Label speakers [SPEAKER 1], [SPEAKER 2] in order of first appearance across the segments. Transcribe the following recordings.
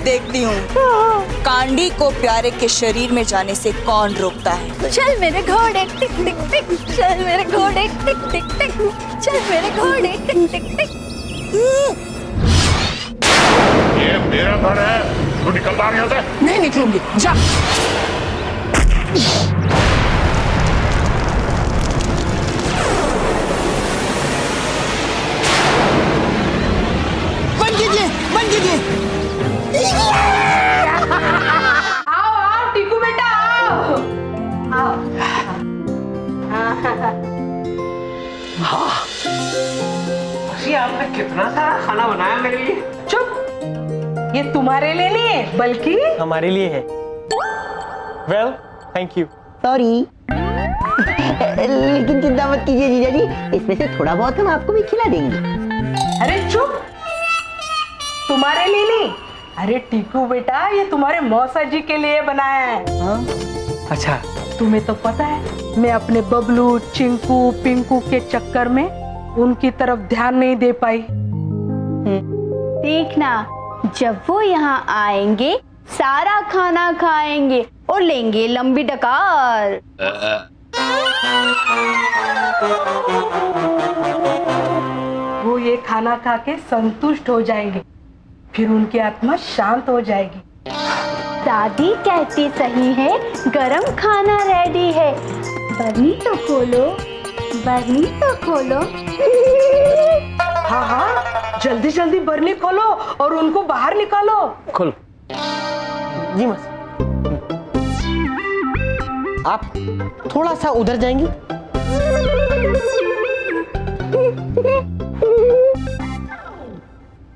[SPEAKER 1] देखती हूँ कांडी को प्यारे के शरीर में जाने से कौन रोकता है।
[SPEAKER 2] चल मेरे घोड़े टिक टिक टिक, चल मेरे घोड़े टिक टिक टिक, चल मेरे घोड़े टिक टिक टिक।
[SPEAKER 3] ये मेरा घर है, तू निकल बाहर यहाँ से।
[SPEAKER 4] नहीं निकलूंगी, जा। बंद कीजिए, बंद कीजिए।
[SPEAKER 5] आओ आओ टीकू बेटा आओ आओ।
[SPEAKER 6] जी आपने कितना सारा खाना बनाया मेरे लिए।
[SPEAKER 5] चुप, ये तुम्हारे लिए नहीं है बल्कि
[SPEAKER 6] हमारे लिए है। Well thank you.
[SPEAKER 7] सॉरी लेकिन चिंता मत कीजिए जीजा जी, इसमें से थोड़ा बहुत हम आपको भी खिला देंगे।
[SPEAKER 5] अरे चुप, तुम्हारे लिए नहीं। अरे टीकू बेटा ये तुम्हारे मौसा जी के लिए बनाया है।
[SPEAKER 6] अच्छा
[SPEAKER 5] तुम्हें तो पता है मैं अपने बबलू चिंकू पिंकू के चक्कर में उनकी तरफ ध्यान नहीं दे पाई।
[SPEAKER 2] देखना जब वो यहाँ आएंगे सारा खाना खाएंगे और लेंगे लंबी डकार।
[SPEAKER 5] वो ये खाना खा के संतुष्ट हो जाएंगे, फिर उनकी आत्मा शांत हो जाएगी।
[SPEAKER 2] दादी कहती सही है, गरम खाना रेडी है। बर्नी तो खोलो, बर्नी तो खोलो।
[SPEAKER 5] हाँ हाँ जल्दी जल्दी बर्नी खोलो और उनको बाहर निकालो।
[SPEAKER 6] खोलो जी मस। आप थोड़ा सा उधर जाएंगी।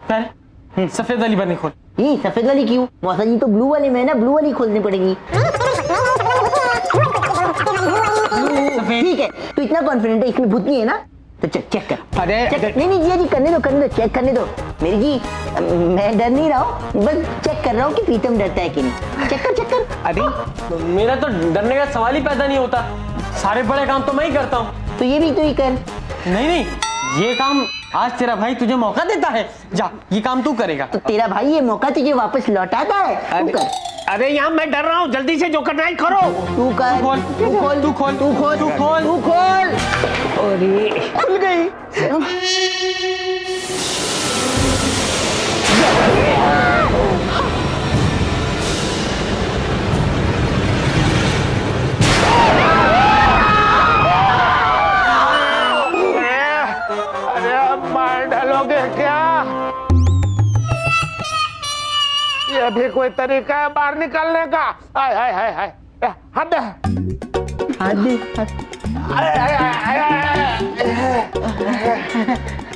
[SPEAKER 6] पहले सफेद वाली बर्नी खोल।
[SPEAKER 7] ये सफेद वाली क्यों? मौसा जी तो ब्लू वाले में है ना, ब्लू वाली खोलनी पड़ेगी। ठीक है, तो इतना कॉन्फिडेंट है इसमें भूत नहीं है ना, तो चेक कर।
[SPEAKER 6] अरे
[SPEAKER 7] नहीं नहीं जीजा जी करने दो, चेक करने दो। मेरी जी मैं डर नहीं रहा हूँ, बस चेक कर रहा हूँ कि प्रीतम डरता है कि नहीं। चेक कर।
[SPEAKER 6] अरे मेरा तो डरने का सवाल ही पैदा नहीं होता, सारे बड़े काम तो मैं ही करता हूँ।
[SPEAKER 7] तो ये भी तू ही कर।
[SPEAKER 6] नहीं ये काम आज तेरा भाई तुझे मौका देता है, जा ये काम तू करेगा।
[SPEAKER 7] तो तेरा भाई ये मौका तुझे वापस लौटाता है, तू कर।
[SPEAKER 6] अरे यहाँ मैं डर रहा हूँ, जल्दी से जो करना है करो।
[SPEAKER 7] तू कर,
[SPEAKER 6] तू खोल।
[SPEAKER 7] अरे खुल गई।
[SPEAKER 3] अरे अब मार डालोगे क्या? ये भी कोई तरीका है बाहर निकलने का? हाय हाय हाय हाय, हद है।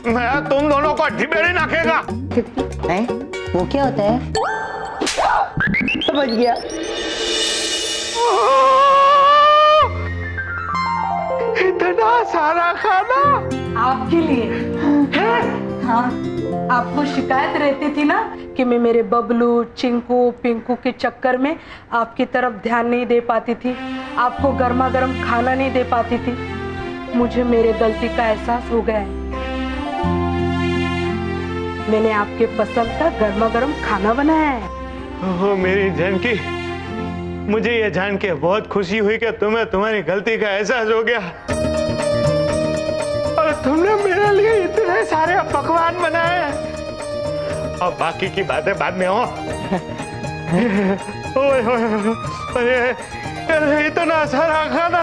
[SPEAKER 3] मैं तुम दोनों को ढिबेड़ी नाखेगा।
[SPEAKER 7] वो क्या होता है? समझ गया।
[SPEAKER 3] इतना सारा खाना
[SPEAKER 5] आपके लिए है? हाँ, आपको शिकायत रहती थी ना कि मैं मेरे बबलू चिंकू पिंकू के चक्कर में आपकी तरफ ध्यान नहीं दे पाती थी, आपको गर्मा गर्म खाना नहीं दे पाती थी। मुझे मेरे गलती का एहसास हो गया है। मैंने आपके पसंद का गर्मा गर्म खाना बनाया है।
[SPEAKER 3] ओह मेरी जानकी, मुझे ये जान के बहुत खुशी हुई कि तुम्हें तुम्हारी गलती का एहसास हो गया और तुमने मेरे लिए इतने सारे पकवान बनाए। और बाकी की बातें बाद में हो। अरे इतना सारा खाना,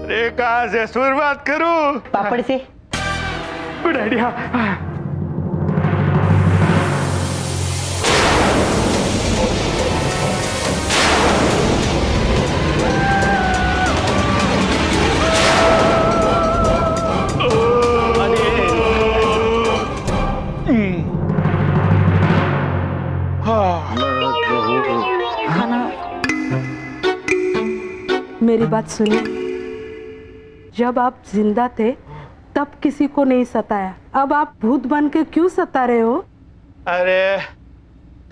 [SPEAKER 3] अरे कहाँ से शुरुआत करूं?
[SPEAKER 7] पापड़ से।
[SPEAKER 3] Good idea.
[SPEAKER 5] मेरी बात सुनिए, जब आप जिंदा थे तब किसी को नहीं सताया, अब आप भूत बन के क्यों सता रहे हो?
[SPEAKER 3] अरे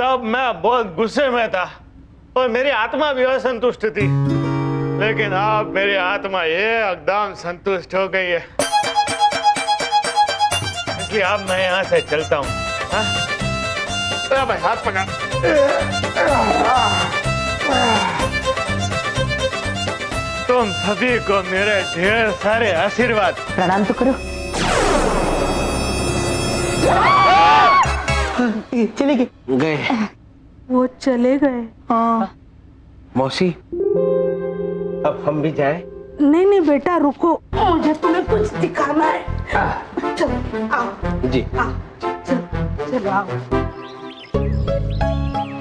[SPEAKER 3] तब मैं बहुत गुस्से में था और मेरी आत्मा भी असंतुष्ट थी, लेकिन अब मेरी आत्मा एकदम संतुष्ट हो गई है, इसलिए अब मैं यहाँ से चलता हूँ। भाई हाथ पकड़। तुम सभी को मेरे ढेर सारे आशीर्वाद।
[SPEAKER 7] प्रणाम तो करो। चले
[SPEAKER 6] गए।
[SPEAKER 5] वो चले गए।
[SPEAKER 7] हाँ।
[SPEAKER 6] मौसी, अब हम भी जाएं?
[SPEAKER 5] नहीं बेटा रुको, मुझे तुम्हें कुछ दिखाना है। चलो आओ।
[SPEAKER 6] जी।
[SPEAKER 5] आओ, चलो आओ।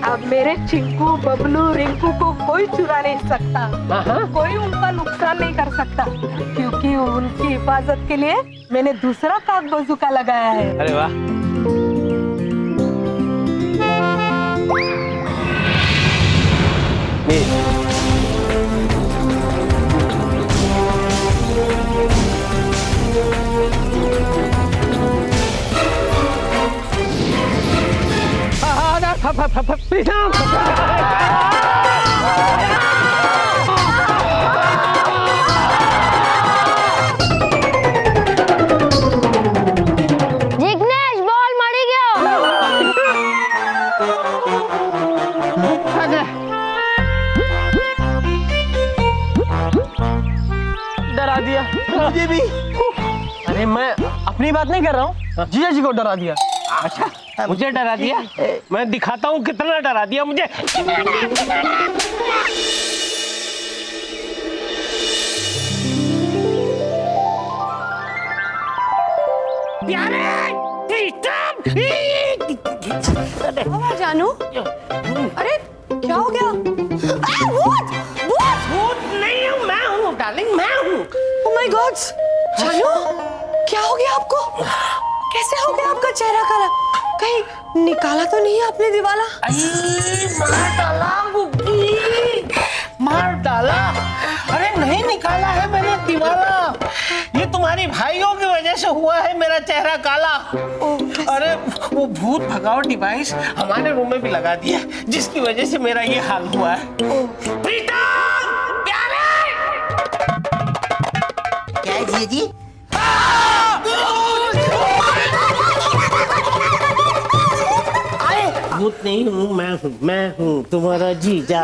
[SPEAKER 5] अब मेरे चिंकू, बबलू, रिंकू को कोई चुरा नहीं सकता। कोई उनका नुकसान नहीं कर सकता, क्योंकि उनकी हिफाजत के लिए मैंने दूसरा काग बंदूका लगाया है।
[SPEAKER 6] अरे वाह।
[SPEAKER 2] जिग्नेश बॉल मरी गया।
[SPEAKER 6] डरा दिया
[SPEAKER 7] मुझे भी।
[SPEAKER 6] अरे मैं अपनी बात नहीं कर रहा हूँ, जीजा जी को डरा दिया। अच्छा, मुझे डरा दिया? मैं दिखाता हूँ कितना डरा दिया मुझे।
[SPEAKER 1] जानू, अरे क्या हो गया? भूत! भूत!
[SPEAKER 6] भूत नहीं हूँ, मैं हूँ डार्लिंग, मैं हूँ।
[SPEAKER 1] Oh my God! जानू, क्या हो गया आपको? कैसे हो गया आपका चेहरा काला? कहीं निकाला तो नहीं है आपने दिवाला?
[SPEAKER 8] मार डाला गुग्गी, मार डाला। अरे नहीं निकाला है मैंने दिवाला, ये तुम्हारी भाइयों की वजह से हुआ है मेरा चेहरा काला। अरे वो भूत भगाओ डिवाइस हमारे रूम में भी लगा दिया, जिसकी वजह से मेरा ये हाल हुआ है। प्रीतम, प्यारे।
[SPEAKER 7] क्या है जीजा जी?
[SPEAKER 8] भूत नहीं हूँ, मैं हूँ तुम्हारा जीजा।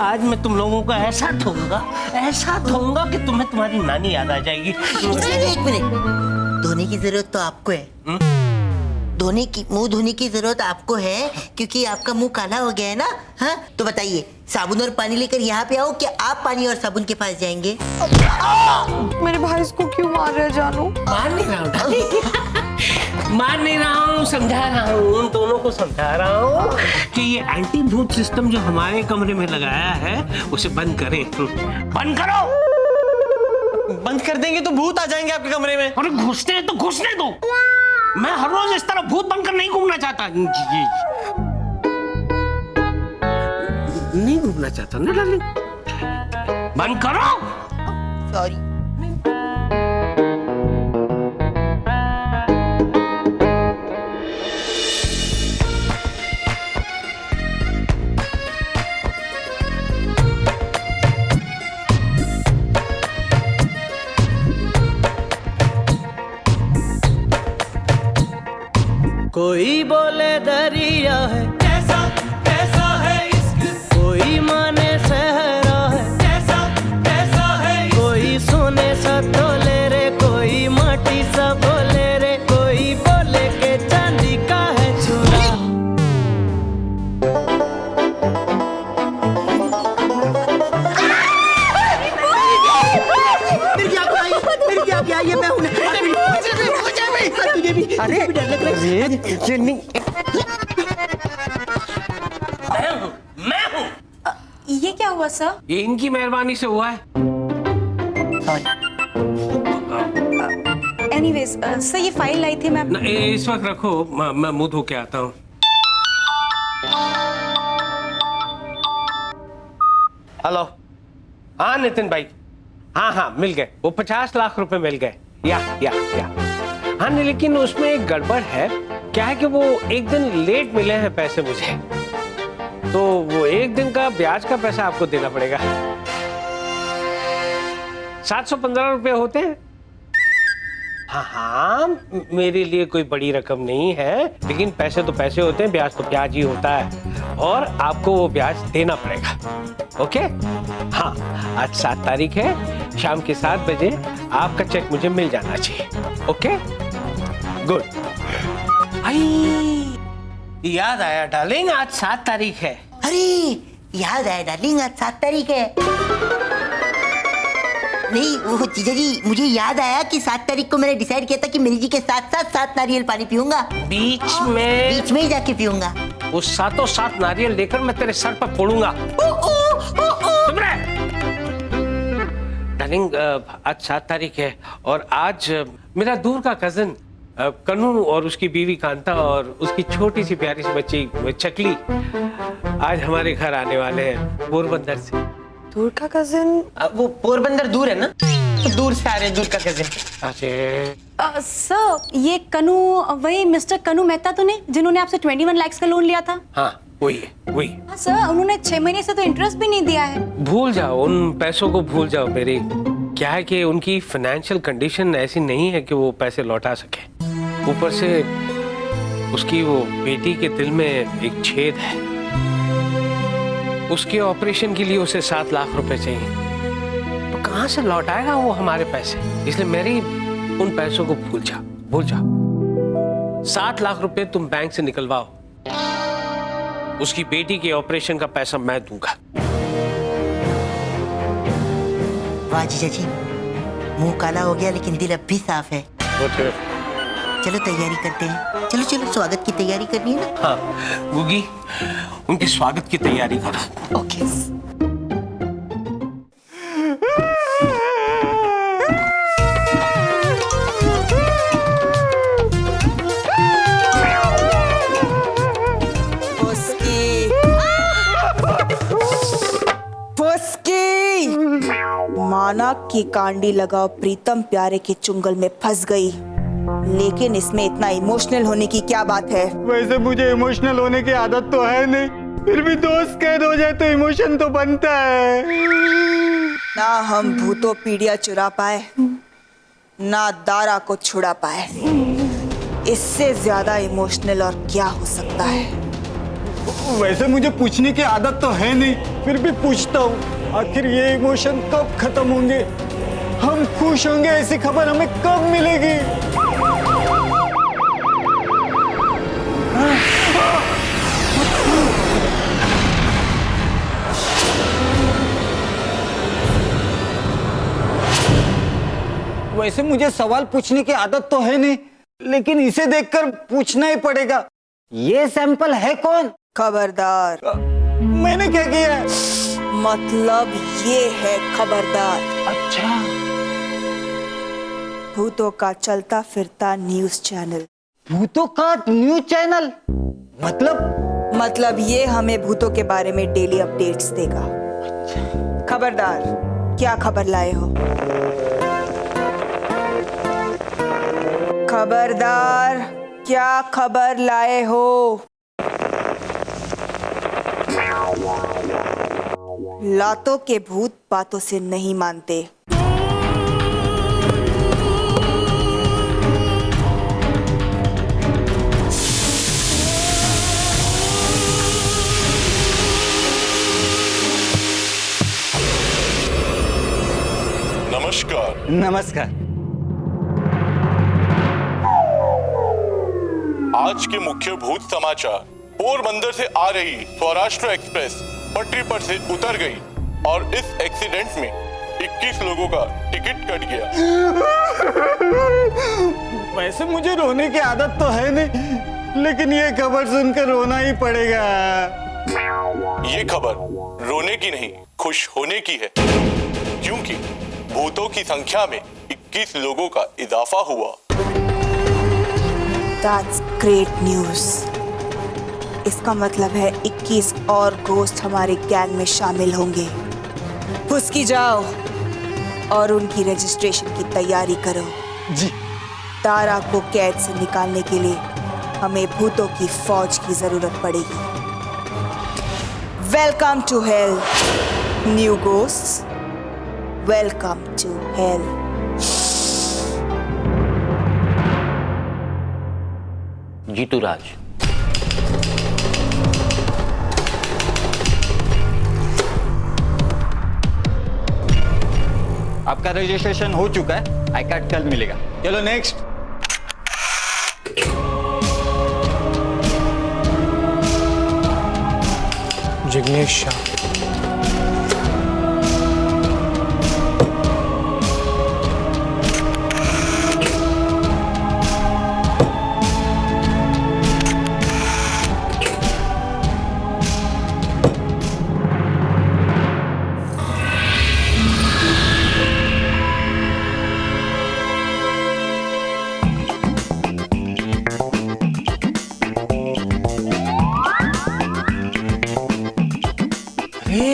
[SPEAKER 8] आज मैं तुम लोगों को ऐसा ठोंगा कि तुम्हें तुम्हारी नानी याद आ जाएगी।
[SPEAKER 7] एक मिनट, धोने की जरूरत तो आपको है। मुंह धोने की जरूरत आपको है, क्योंकि आपका मुंह काला हो गया है ना। हाँ तो बताइए, साबुन और पानी लेकर यहाँ पे आओ कि आप पानी और साबुन के पास जाएंगे?
[SPEAKER 1] मेरे भाई इसको क्यों मार रहे जानू?
[SPEAKER 8] मार नहीं रहा हूँ, समझा रहा हूँ, उन दोनों को समझा रहा हूँ कि ये एंटी भूत सिस्टम जो हमारे कमरे में लगाया है उसे बंद करें। बंद करो।
[SPEAKER 6] बंद कर देंगे तो भूत आ जाएंगे आपके कमरे में।
[SPEAKER 8] अरे घुसने तो घुसने दो, मैं हर रोज इस तरह भूत बनकर नहीं घूमना चाहता। नहीं घूमना चाहता ना डार्लिंग, बंद करो।
[SPEAKER 7] सॉरी।
[SPEAKER 9] कोई बोले दरिया है, कैसा कैसा है इश्क, कोई माने सहरा है, कैसा कैसा है इश्क, कोई सोने सा तोले रे, कोई माटी सा बोले रे, कोई बोले के चांदी का है चूड़ा।
[SPEAKER 7] मेरी क्या ये मैं हूँ। तुझे भी डर लग रहा है?
[SPEAKER 8] मैं हूँ।
[SPEAKER 1] ये क्या हुआ सर?
[SPEAKER 8] ये इनकी मेहरबानी से हुआ है।
[SPEAKER 1] एनीवेज सर, ये फाइल लाई थी मैं।
[SPEAKER 8] इस वक्त रखो, मैं मुंह धो के आता हूँ। हेलो, हाँ नितिन भाई, हाँ मिल गए, वो 50 लाख रुपए मिल गए। या हाँ नहीं, लेकिन उसमें एक गड़बड़ है। क्या है कि वो एक दिन लेट मिले हैं पैसे मुझे, तो वो एक दिन का ब्याज का पैसा आपको देना पड़ेगा। 715 रुपए होते हैं।
[SPEAKER 6] हाँ हाँ, मेरे लिए कोई बड़ी रकम नहीं है, लेकिन पैसे तो पैसे होते हैं, ब्याज तो ब्याज ही होता है, और आपको वो ब्याज देना पड़ेगा। ओके? हाँ, आज 7 तारीख है, शाम के 7 बजे आपका चेक मुझे मिल जाना चाहिए। ओके? गुड।
[SPEAKER 8] याद आया डार्लिंग, आज 7 तारीख है।
[SPEAKER 7] अरे याद आया डार्लिंग, आज 7 तारीख है। नहीं वो जीजा जी, मुझे याद आया कि 7 तारीख को मैंने डिसाइड किया था कि मेरी जी के साथ साथ 7 नारियल पानी पीऊंगा।
[SPEAKER 8] बीच में
[SPEAKER 7] ही जाके पीऊंगा।
[SPEAKER 6] वो 7 नारियल लेकर मैं तेरे सर पर फोड़ूंगा। चुप रह। डार्लिंग, आज 7 तारीख है और आज मेरा दूर का कजन कन्नू और उसकी बीवी कांता और उसकी छोटी सी प्यारी सी बच्ची चकली आज हमारे घर आने वाले हैं पोरबंदर से।
[SPEAKER 1] दूर का कजिन?
[SPEAKER 8] वो पोरबंदर दूर है ना, तो दूर से आ रहे हैं दूर का कजिन।
[SPEAKER 6] अच्छा,
[SPEAKER 2] सर, ये कनू, वही मिस्टर कनू मेहता तो नहीं जिन्होंने आपसे 21 लाख का लोन लिया था?
[SPEAKER 6] हाँ वही है, वही।
[SPEAKER 2] हाँ सर, उन्होंने 6 महीने से तो इंटरेस्ट भी नहीं दिया है।
[SPEAKER 6] भूल जाओ उन पैसों को, भूल जाओ। मेरी क्या है कि उनकी फाइनेंशियल कंडीशन ऐसी नहीं है कि वो पैसे लौटा सके। ऊपर से उसकी वो बेटी के दिल में एक छेद है, उसके ऑपरेशन के लिए उसे 7 लाख रुपए चाहिए। तो कहां से लौटाएगा वो हमारे पैसे? इसलिए मेरी उन पैसों को भूल जा, भूल जा। 7 लाख रुपए तुम बैंक से निकलवाओ, उसकी बेटी के ऑपरेशन का पैसा मैं दूंगा।
[SPEAKER 7] वाह जीजा जी, मुंह काला हो गया लेकिन दिल अब भी साफ है। चलो तैयारी करते हैं। चलो चलो, स्वागत की तैयारी करनी है ना।
[SPEAKER 6] हाँ गुगी, उनके स्वागत की तैयारी करो।
[SPEAKER 7] ओके।
[SPEAKER 10] माना कि कांडी लगाओ प्रीतम प्यारे के चुंगल में फंस गई, लेकिन इसमें इतना इमोशनल होने की क्या बात है?
[SPEAKER 3] वैसे मुझे इमोशनल होने की आदत तो है नहीं, फिर भी दोस्त कैद हो जाए तो इमोशन तो बनता है।
[SPEAKER 10] ना हम भूतों पीड़िया चुरा पाए, ना दारा को छुड़ा पाए। इससे ज्यादा इमोशनल और क्या हो सकता है?
[SPEAKER 3] वैसे मुझे पूछने की आदत तो है नहीं, फिर भी पूछता हूँ, आखिर ये इमोशन कब खत्म होंगे? हम खुश होंगे ऐसी खबर हमें कब मिलेगी? वैसे मुझे सवाल पूछने की आदत तो है नहीं, लेकिन इसे देखकर पूछना ही पड़ेगा। ये सैंपल है कौन?
[SPEAKER 10] खबरदार।
[SPEAKER 3] मैंने क्या किया है?
[SPEAKER 10] मतलब ये है खबरदार।
[SPEAKER 3] अच्छा,
[SPEAKER 10] भूतों का चलता फिरता न्यूज चैनल।
[SPEAKER 3] भूतों का न्यूज चैनल?
[SPEAKER 10] मतलब ये हमें भूतों के बारे में डेली अपडेट्स देगा। खबरदार, क्या खबर लाए हो? खबरदार, क्या खबर लाए हो? लातों के भूत बातों से नहीं मानते।
[SPEAKER 11] नमस्कार।
[SPEAKER 3] नमस्कार।
[SPEAKER 11] आज के मुख्य भूत समाचार। पोरबंदर से आ रही स्वराष्ट्र एक्सप्रेस पटरी पर से उतर गई और इस एक्सीडेंट में 21 लोगों का टिकट कट गया।
[SPEAKER 3] वैसे मुझे रोने की आदत तो है नहीं, लेकिन ये खबर सुनकर रोना ही पड़ेगा।
[SPEAKER 11] ये खबर रोने की नहीं, खुश होने की है, क्योंकि भूतों की संख्या में 21 लोगों का इजाफा हुआ।
[SPEAKER 10] That's great news. इसका मतलब है 21 और घोस्ट हमारे गैंग में शामिल होंगे। फुसकी जाओ और उनकी रजिस्ट्रेशन की तैयारी करो।
[SPEAKER 3] जी।
[SPEAKER 10] तारा को कैद से निकालने के लिए हमें भूतों की फौज की जरूरत पड़ेगी। Welcome to hell, new ghost. Welcome to hell.
[SPEAKER 8] Jitu Raj.
[SPEAKER 12] आपका रजिस्ट्रेशन हो चुका है, आई कार्ड कल मिलेगा। चलो नेक्स्ट।
[SPEAKER 13] जिग्नेश शाह।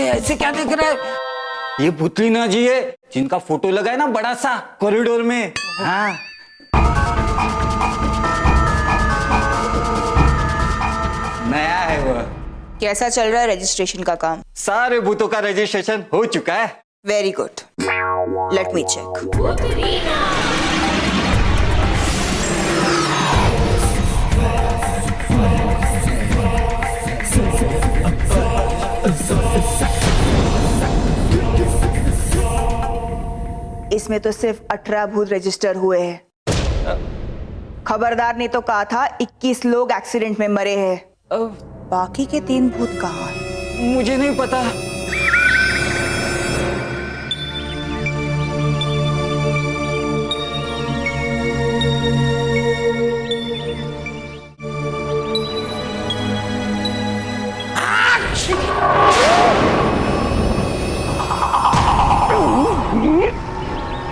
[SPEAKER 12] ऐसे क्या देख रहा है? ये पुतलीना जी है जिनका फोटो लगा है ना बड़ा सा कॉरिडोर में। हाँ नया है वो।
[SPEAKER 10] कैसा चल रहा है रजिस्ट्रेशन का काम?
[SPEAKER 12] सारे बूथों का रजिस्ट्रेशन हो चुका है।
[SPEAKER 10] Very good, let me check. इसमें तो सिर्फ 18 भूत रजिस्टर हुए हैं। खबरदार ने तो कहा था 21 लोग एक्सीडेंट में मरे हैं। बाकी के 3 भूत कहाँ हैं?
[SPEAKER 12] मुझे नहीं पता।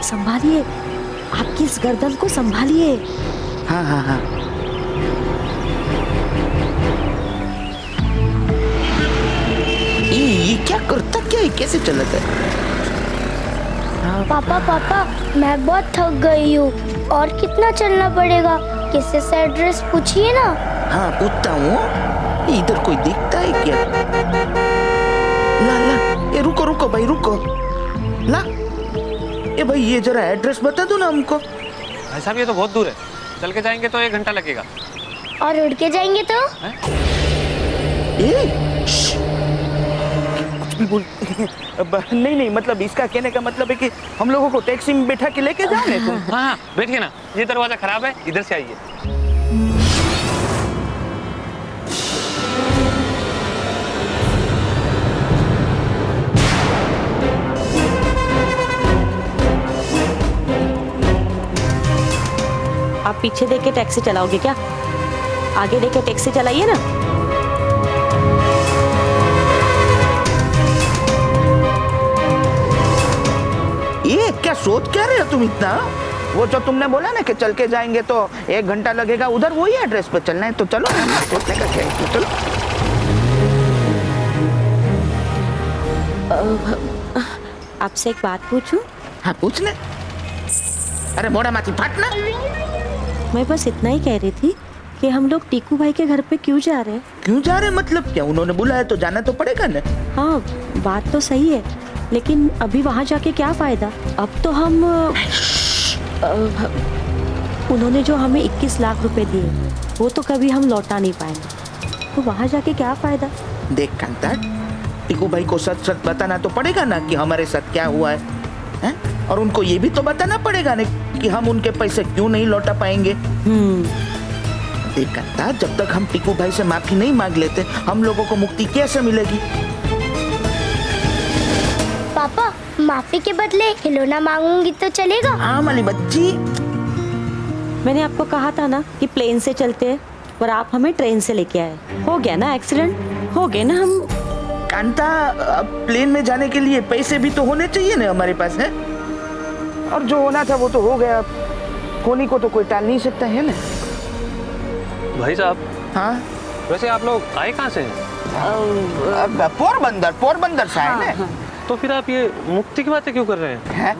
[SPEAKER 2] संभालिए, आपकी इस गर्दन को संभालिए।
[SPEAKER 4] हाँ हाँ हाँ। ये क्या करता क्या है? कैसे चलता है?
[SPEAKER 2] पापा पापा, मैं बहुत थक गई हूँ। और कितना चलना पड़ेगा? किसी से एड्रेस पूछिए ना।
[SPEAKER 4] हाँ पूछता हूँ। इधर कोई दिखता है क्या? ला ला, ये रुको रुको भाई रुको। ला, ये भाई ये जरा एड्रेस बता दो ना हमको।
[SPEAKER 13] भाई साहब ये तो बहुत दूर है, चल के जाएंगे तो 1 घंटा लगेगा।
[SPEAKER 2] और उड़ के जाएंगे तो?
[SPEAKER 4] कुछ भी बोल। नहीं नहीं, मतलब इसका कहने का मतलब है कि हम लोगों को टैक्सी में बैठा के लेके जाओगे तुम?
[SPEAKER 13] हाँ बैठिए ना, ये दरवाजा खराब है, इधर से आइए।
[SPEAKER 14] आप पीछे देख के टैक्सी चलाओगे क्या? आगे देख के टैक्सी चलाइए ना।
[SPEAKER 4] ये क्या सोच क्या रहे हो तुम इतना? वो जो तुमने बोला ना कि चल के जाएंगे तो 1 घंटा लगेगा, उधर वही एड्रेस पर चलना है तो चलो। सोचने का क्या है, तो चलो।
[SPEAKER 14] आपसे एक बात पूछूं?
[SPEAKER 4] हाँ पूछ ले। अरे मोड़ा माथी फाटना।
[SPEAKER 14] मैं बस इतना ही कह रही थी कि हम लोग टीकू भाई के घर पे क्यों जा रहे हैं?
[SPEAKER 4] क्यों जा रहे मतलब क्या? उन्होंने बुलाया तो जाना तो पड़ेगा ना।
[SPEAKER 14] हाँ बात तो सही है, लेकिन अभी वहाँ जाके क्या फायदा? अब तो हम उन्होंने जो हमें 21 लाख रुपए दिए वो तो कभी हम लौटा नहीं पाएंगे, तो वहाँ जाके क्या फायदा?
[SPEAKER 4] देख कांता, टीकू भाई को सच सच बताना तो पड़ेगा ना कि हमारे साथ क्या हुआ है, हैं? और उनको ये भी तो बताना पड़ेगा ना कि हम उनके पैसे क्यों नहीं लौटा पाएंगे। देख कांता, जब तक हम टीकू भाई से माफी नहीं मांग लेते हम लोगों को मुक्ति कैसे मिलेगी?
[SPEAKER 2] पापा, माफी के बदले खिलौना मांगूंगी तो चलेगा?
[SPEAKER 4] हाँ माली बच्ची,
[SPEAKER 14] मैंने आपको कहा था ना कि प्लेन से चलते हैं, पर आप हमें ट्रेन से लेके आए। हो गया ना एक्सीडेंट, हो गए ना हम।
[SPEAKER 4] कांता, अब प्लेन में जाने के लिए पैसे भी तो होने चाहिए ना हमारे पास, है? और जो होना था वो तो हो गया, होने को तो कोई टाल नहीं सकता है ना।
[SPEAKER 13] भाई साहब।
[SPEAKER 4] हाँ
[SPEAKER 13] वैसे आप लोग आए कहाँ से हैं?
[SPEAKER 4] पोरबंदर से आए ना।
[SPEAKER 13] तो फिर आप ये मुक्ति की बातें क्यों कर रहे हैं?